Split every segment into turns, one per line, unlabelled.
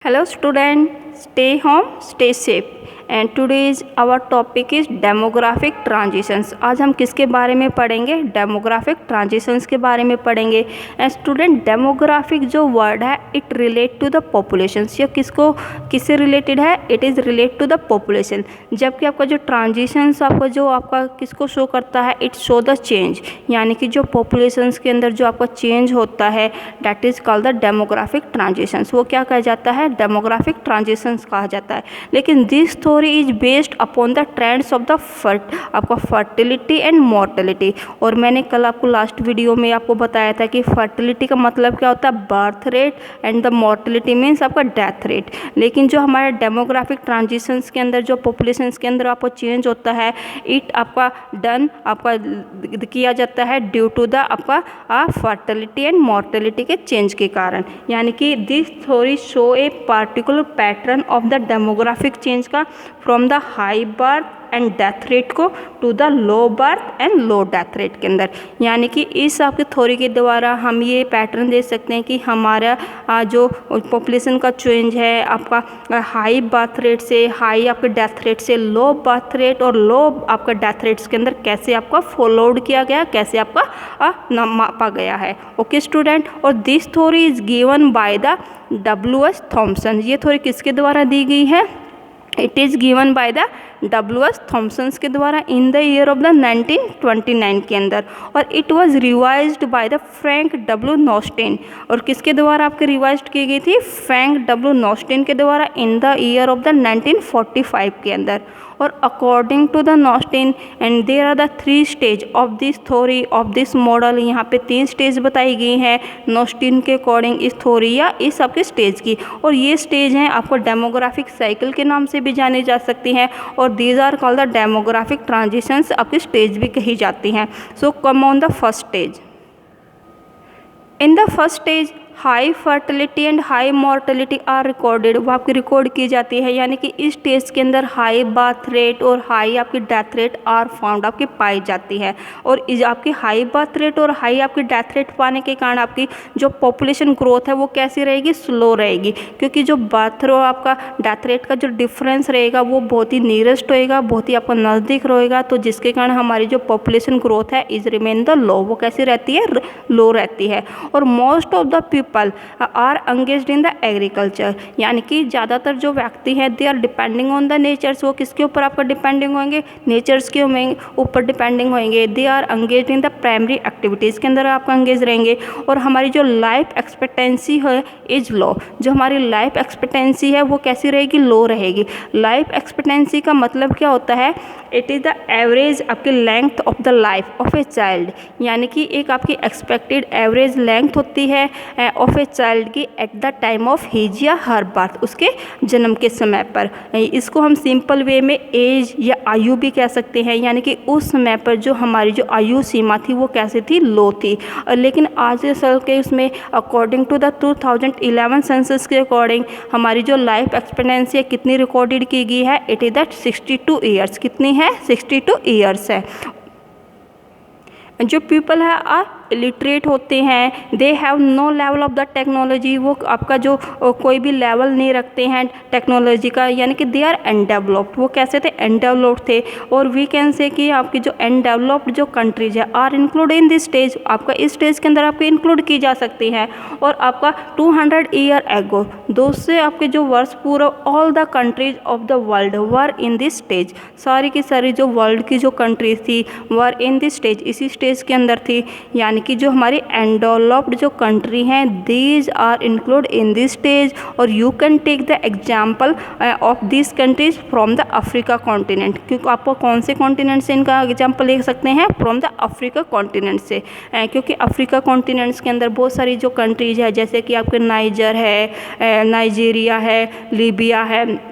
Hello student, stay home, stay safe and today's our topic is demographic transitions। आज हम किसके बारे में पढ़ेंगे? डेमोग्राफिक ट्रांजिशंस के बारे में पढ़ेंगे। एंड स्टूडेंट डेमोग्राफिक जो वर्ड है it relate to the populations. ये किससे रिलेटेड है? It is relate to the population. जबकि आपका जो ट्रांजिशंस आपका किसको शो करता है? इट शो द चेंज, यानी कि जो पॉपुलेशंस के अंदर जो आपका चेंज होता है that is called the demographic transitions. वो क्या कहा जाता है? डेमोग्राफिक ट्रांजिशंस कहा जाता है। लेकिन this theory is based upon the trends of the आपका फर्टिलिटी एंड मॉर्टेलिटी। और मैंने कल आपको लास्ट वीडियो में आपको बताया था कि फर्टिलिटी का मतलब क्या होता है? Birth rate and the mortality means आपका डेथ रेट। लेकिन जो हमारे डेमोग्राफिक ट्रांजिशंस के अंदर जो पॉपुलेशंस के अंदर आपको चेंज होता है इट आपका किया जाता है ड्यू टू द आपका फर्टिलिटी एंड मॉर्टेलिटी के चेंज के कारण। यानी कि this theory show a particular pattern of the demographic change का from the high birth and death rate को to the low birth and low death rate के अंदर। यानी कि इस आपके थ्योरी के द्वारा हम ये पैटर्न देख सकते हैं कि हमारा जो पॉपुलेशन का चेंज है आपका हाई बर्थ रेट से हाई आपके डेथ रेट से लो बर्थ रेट और लो आपका डेथ रेट्स के अंदर कैसे आपका फॉलोड किया गया, कैसे आपका मापा गया है। ओके स्टूडेंट, और this theory is given by the W.S. Thompson. ये थ्योरी किसके द्वारा दी गई है? It is given by the W.S. Thompson's के द्वारा in the year of the 1929 के अंदर। और it was revised by the Frank W. Notestein. और किसके द्वारा आपके रिवाइज्ड की गई थी? Frank W. नॉस्टेन के द्वारा in the year of the 1945 के अंदर। और according to the Notestein and there are the 3 stage of this theory of this model. यहाँ पे 3 स्टेज बताई गई हैं नॉस्टेन के अकॉर्डिंग इस थ्योरी या इस आपके स्टेज की। और ये स्टेज हैं आपको डेमोग्राफिक साइकिल के नाम से भी जानी जा सकती हैं और these are called the demographic transitions आपकी स्टेज भी कही जाती हैं। So come on the first stage. In the first stage high fertility and high mortality are recorded. वो आपकी रिकॉर्ड की जाती है, यानी कि इस टेस्ट के अंदर हाई बर्थ रेट और हाई आपकी डेथ रेट आर फाउंड आपकी पाई जाती है। और इस आपकी हाई बर्थ रेट और हाई आपकी डेथ रेट पाने के कारण आपकी जो पॉपुलेशन ग्रोथ है वो कैसी रहेगी? स्लो रहेगी, क्योंकि जो बर्थ और आपका डेथ रेट का जो डिफरेंस रहेगा वो बहुत ही नियरेस्ट होएगा, बहुत ही आपका नज़दीक रहेगा। तो जिसके कारण हमारी जो पॉपुलेशन ग्रोथ है इज रिमेन द लो, वो कैसी रहती है? लो रहती है। और most of the people are engaged in the agriculture, यानी कि ज़्यादातर जो व्यक्ति हैं they are depending on the natures. वो किसके ऊपर आपका डिपेंडिंग होंगे? नेचर्स के ऊपर डिपेंडिंग होंगे। They are engaged in the primary activities के अंदर आपका एंगेज रहेंगे। और हमारी जो लाइफ एक्सपेक्टेंसी है इज लो। जो हमारी लाइफ एक्सपेक्टेंसी है वो कैसी रहेगी? लो रहेगी। लाइफ एक्सपेक्टेंसी का मतलब क्या होता है? इट इज़ द एवरेज आपकी length of the life of a child, यानी कि एक आपकी एक्सपेक्टेड एवरेज लेंथ होती है ऑफ ए चाइल्ड की at the time of his या हर बर्थ, उसके जन्म के समय पर। इसको हम सिंपल वे में एज या आयु भी कह सकते हैं, यानी कि उस समय पर जो हमारी जो आयु सीमा थी वो कैसी थी? लो थी। लेकिन आज के साल के उसमें अकॉर्डिंग टू द 2011 सेंसस के अकॉर्डिंग हमारी जो लाइफ एक्सपेक्टेंसी है कितनी रिकॉर्डेड की गई है? It is that 62 years. कितनी है? 62 ईयर्स है। जो पीपल है इलिटरेट होते हैं, they have no level of the technology. वो आपका जो कोई भी लेवल नहीं रखते हैं टेक्नोलॉजी का, यानी कि दे आर अनडेवलप्ड। वो कैसे थे? अनडेवलप्ड थे। और वी कैन से कि आपकी जो अनडेवलप्ड जो कंट्रीज है are include in this stage. आपका इस स्टेज के अंदर आपके इंक्लूड की जा सकती हैं। और आपका 200 ईयर एगो 200 आपके जो वर्ष पूरा all the countries of the world were in this stage. सारी की सारी जो वर्ल्ड की जो कंट्रीज थी वर इन दिस स्टेज, इसी स्टेज के अंदर थी। यानी कि जो हमारी अनडेवलप्ड जो कंट्री हैं these are include in this stage. और you can take the example of this countries from the Africa continent. क्योंकि आपको कौन से कॉन्टिनेंट से इनका एग्जांपल ले सकते हैं? फ्रॉम द अफ्रीका कॉन्टिनेंट से। क्योंकि अफ्रीका कॉन्टिनेंट्स के अंदर बहुत सारी जो कंट्रीज है जैसे कि आपके नाइजर है, नाइजीरिया है, लीबिया है,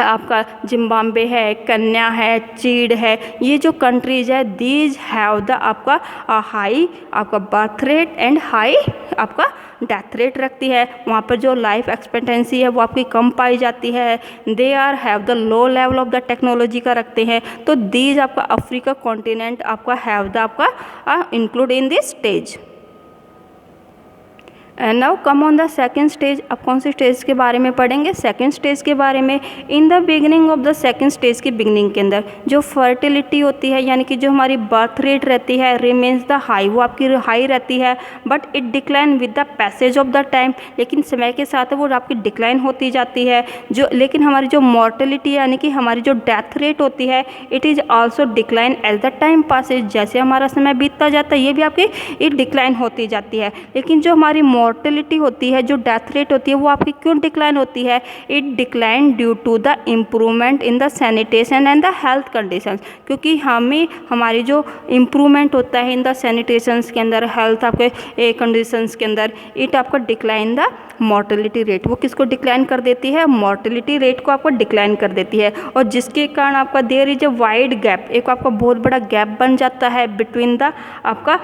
आपका जिम्बाब्वे है, कन्या है, चीड़ है। ये जो कंट्रीज है दीज हैव द आपका हाई आपका बर्थ रेट एंड हाई आपका डेथ रेट रखती है। वहाँ पर जो लाइफ एक्सपेक्टेंसी है वो आपकी कम पाई जाती है। They are have the low level of the technology का रखते हैं। तो दीज आपका अफ्रीका कॉन्टिनेंट आपका हैव द आपका include in this stage. And now come on the second stage. अब कौन सी स्टेज के बारे में पढ़ेंगे? सेकेंड स्टेज के बारे में। In the beginning of the second stage की बिगिनिंग के अंदर जो फर्टिलिटी होती है, यानी कि जो हमारी बर्थ रेट रहती है, रिमेन्स द हाई, वो आपकी हाई रहती है, but it decline with the passage of the time, लेकिन समय के साथ वो आपकी डिक्लाइन होती जाती है। लेकिन हमारी जो मॉर्टेलिटी यानी कि हमारी जो डेथ रेट होती है, it is also decline as the time passes. जैसे हमारा समय बीतता जाता है, ये भी आपकी इट डिक्लाइन होती जाती है। लेकिन जो हमारी मॉर्टेलिटी होती है, जो डेथ रेट होती है, वो आपकी क्यों डिक्लाइन होती है? It decline due to the improvement in the sanitation and the health conditions, क्योंकि हमारी जो इम्प्रूवमेंट होता है इन द सैनिटेशंस के अंदर, हेल्थ आपके कंडीशंस के अंदर, इट आपका डिक्लाइन द मॉर्टेलिटी रेट। वो किसको डिक्लाइन कर देती है? मॉर्टेलिटी रेट को आपको डिक्लाइन कर देती है। और जिसके कारण आपका there is a wide gap, एक आपका बहुत बड़ा गैप बन जाता है बिटवीन द आपका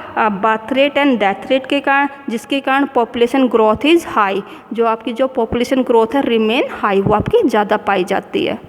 birth rate and death rate के कारण, जिसके कारण पॉपुलेशन ग्रोथ इज़ हाई। जो आपकी जो पॉपुलेशन ग्रोथ है रिमेन हाई, वो आपकी ज़्यादा पाई जाती है।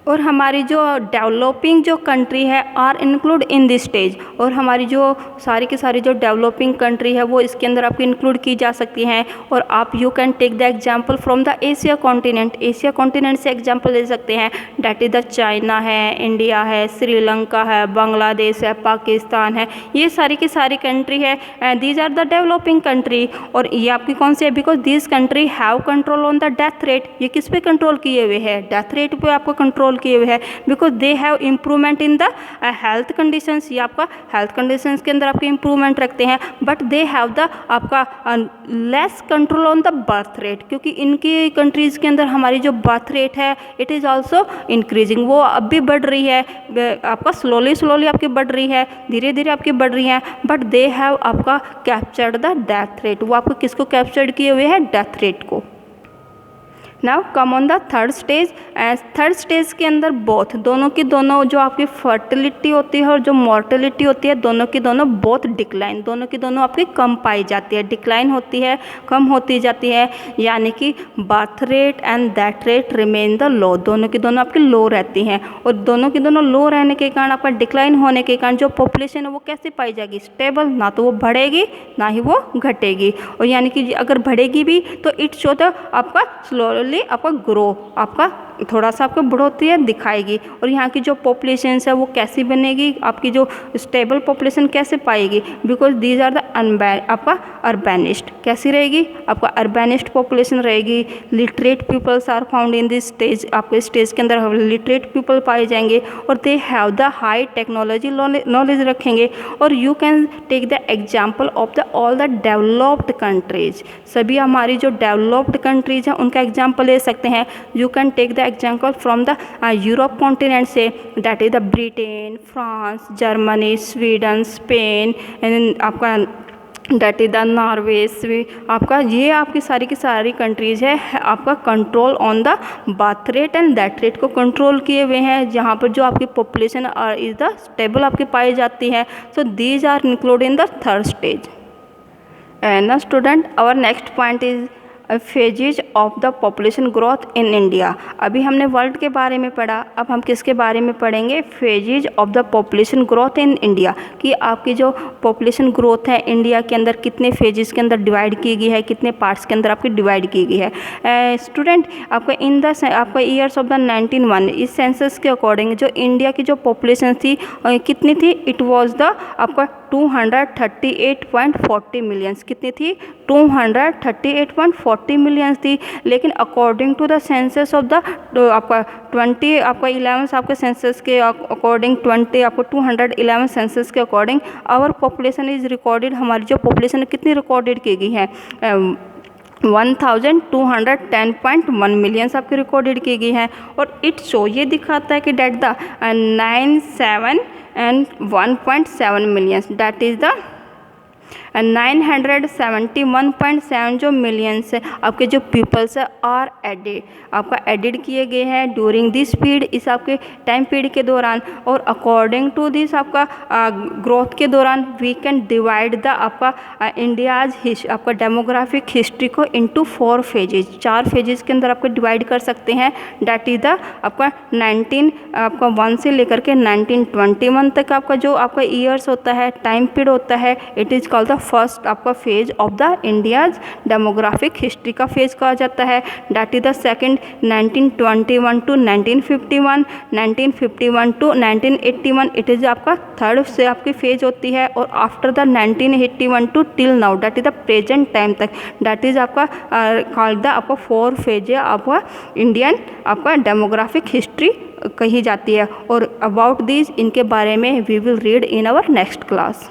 और हमारी जो डेवलपिंग जो कंट्री है are include in this stage, और हमारी जो सारी की सारी जो डेवलपिंग कंट्री है वो इसके अंदर आपकी इंक्लूड की जा सकती हैं। और आप you can take the example from the Asia continent. Asia continent से एग्जांपल ले सकते हैं, डैट इज़ द चाइना है, इंडिया है, श्रीलंका है, बांग्लादेश है, पाकिस्तान है, ये सारी की सारी कंट्री है। These are the developing country. और ये आपकी कौन सी है? Because this country have control on the death rate. ये किस पे कंट्रोल किए हुए हैं? डेथ रेट पे आपको कंट्रोल किए हुए हैं, because they have improvement in the health conditions. ये आपका हेल्थ कंडीशंस के अंदर आपके इम्प्रूवमेंट रखते हैं, बट दे हैव द आपका less control on the birth rate, क्योंकि इनकी कंट्रीज़ के अंदर हमारी जो बर्थ रेट है इट इज़ ऑल्सो इंक्रीजिंग। वो अब भी बढ़ रही है, आपका स्लोली आपकी बढ़ रही है, धीरे धीरे आपकी बढ़ रही है, बट दे हैव आपका कैप्चर्ड द डेथ रेट। वो आपको किसको कैप्चर्ड किए हुए हैं? डेथ रेट को। Now come on the third stage. Third stage के अंदर बोथ दोनों की दोनों जो आपकी फर्टिलिटी होती है और जो मॉर्टेलिटी होती है, दोनों की दोनों बोथ डिक्लाइन, दोनों की दोनों आपकी कम पाई जाती है, डिक्लाइन होती है, कम होती जाती है। यानी कि birth rate and that rate remain the लो, दोनों की दोनों आपकी लो रहती हैं। और दोनों की दोनों लो रहने के कारण, आपका डिक्लाइन होने के कारण जो पॉपुलेशन है वो कैसे पाई जाएगी? स्टेबल, ना तो वो बढ़ेगी ना ही वो घटेगी। और यानी कि अगर बढ़ेगी भी तो इट शो द आपका स्लोली आपका ग्रो, आपका थोड़ा सा आपको बढ़ोतरी है दिखाएगी। और यहाँ की जो पॉपुलेशन है वो कैसी बनेगी? आपकी जो स्टेबल पॉपुलेशन कैसे पाएगी? बिकॉज दीज आर द आपका अर्बेनिस्ट। कैसी रहेगी? आपका अर्बेनिस्ट पॉपुलेशन रहेगी। Literate peoples are found in this stage, आपके स्टेज के अंदर लिटरेट पीपल पाए जाएंगे और they have the high technology knowledge रखेंगे। और you can take the example of the all the developed countries. सभी हमारी जो डेवलप्ड कंट्रीज हैं उनका एग्जाम्पल ले सकते हैं। You can take the example from the Europe continent से, that is the Britain, France, Germany, Sweden, Spain and आपका डेट इज द नॉर्वे। आपका ये आपकी सारी की सारी कंट्रीज़ है आपका control on the birth rate and that rate को कंट्रोल किए हुए हैं, जहाँ पर जो आपकी पॉपुलेशन इज़ द स्टेबल आपकी पाई जाती है। So these are include in the third stage. And ना student, our next point is phases of the population growth in India. अभी हमने वर्ल्ड के बारे में पढ़ा, अब हम किसके बारे में पढ़ेंगे? Phases of the population growth in India, कि आपकी जो पॉपुलेशन ग्रोथ है इंडिया के अंदर कितने फेजेस के अंदर डिवाइड की गई है, कितने पार्ट्स के अंदर आपकी डिवाइड की गई है। स्टूडेंट, आपका इन द आपका ईयर्स ऑफ द 1901 इस सेंसस के अकॉर्डिंग जो इंडिया की जो पॉपुलेशन थी कितनी थी? इट वॉज द आपका 238.40 मिलियंस। कितनी थी? 238.40 मिलियंस थी। लेकिन according to the census of the आपका 11 आपके सेंसस के अकॉर्डिंग 211 सेंसस के according our population is recorded. हमारी जो पॉपुलेशन कितनी रिकॉर्डेड की गई है? 1210.1 मिलियंस आपकी रिकॉर्डेड की गई है। और इट शो ये दिखाता है कि that the 97.1 millions, that is the 971.7 जो मिलियंस है आपके जो पीपल्स है आर एडेड, आपका एडिड किए गए हैं ड्यूरिंग दिस पीरियड, इस आपके टाइम पीरियड के दौरान। और अकॉर्डिंग टू दिस आपका ग्रोथ के दौरान वी कैन डिवाइड द आपका इंडियाज आपका डेमोग्राफिक हिस्ट्री को इनटू 4 फेजेज, 4 फेजेस के अंदर आपको डिवाइड कर सकते हैं। डैट इज द आपका 1 से लेकर के 1921 तक आपका जो आपका ईयर्स होता है, टाइम पीरियड होता है, it is called the first आपका phase of the India's demographic history का फेज कहा जाता है। That is the second 1921 to 1951, 1951 to 1981 it is आपका थर्ड से आपकी फेज होती है। और after the 1981 to till now that is the present time तक दैट इज आपका कॉल्ड द आपका 4 फेज है आपका इंडियन आपका डेमोग्राफिक हिस्ट्री कही जाती है। और अबाउट दिस इनके बारे में we will read in our next class.